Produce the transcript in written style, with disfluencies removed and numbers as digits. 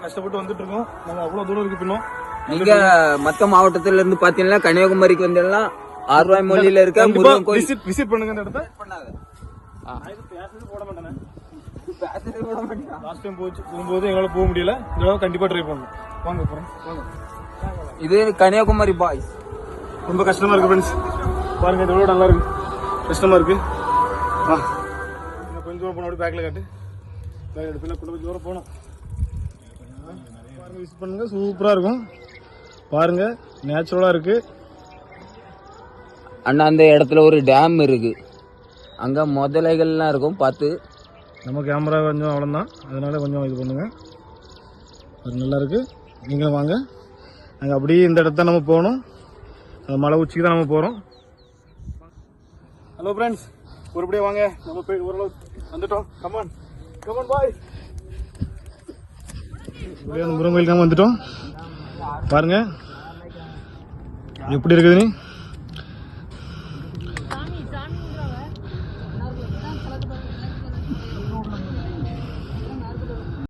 கஷ்டப்பட்டு வந்துட்டு இருக்கோம். நாங்க அவ்வளவு தூரம் இருக்கு பின்னோம். நீங்க மத்த மாவட்டத்துல இருந்து பாத்தீங்கன்னா கன்னியாகுமரிக்கு வந்தீங்கன்னா ஆர்வாய் மொழியில இருக்க முருகன் கோயில் விசிட் பண்ணுங்க. இந்த இடத்த போட மாட்டேன். லாஸ்ட் டைம் போகும்போது எங்களால போக முடியல. இந்த தடவை கண்டிப்பா ட்ரை பண்ணணும். வாங்க வாங்க. இது கன்னியாகுமரி பாய்ஸ். ரொம்ப கஷ்டமா இருக்கு ஃப்ரெண்ட்ஸ். பாருங்க இந்த ரோடு நல்லா இருக்கு. கஷ்டமா இருக்கு. கொஞ்சம் தூரம் போனோம். பேக்ல காட்டு. பேக் பின்ன கொஞ்சம் தூரம் போனோம். பாருங்க விசிட் பண்ணுங்க. சூப்பரா இருக்கும். பாருங்க நேச்சுரலா இருக்கு. அண்ணா அந்த இடத்துல ஒரு டேம் இருக்கு. அங்க முதலைகள்லாம் இருக்கும் பார்த்து. நம்ம கேமரா கொஞ்சம் அவ்வளோதான், அதனால கொஞ்சம் இது பண்ணுங்க. அது நல்லா இருக்கு. நீங்களும் வாங்க. நாங்கள் அப்படியே இந்த இடத்த நம்ம போகணும். மலை உச்சிக்கு தான் நம்ம போகிறோம். ஹலோ ஃப்ரெண்ட்ஸ், ஒருபடியே வாங்க. நம்ம போய் ஓரளவு வந்துட்டோம். கமான் கமான் பாய். அப்படியே அந்த முருகன் கோயிலுக்கு நம்ம வந்துட்டோம். பாருங்க எப்படி இருக்குதுன்னு.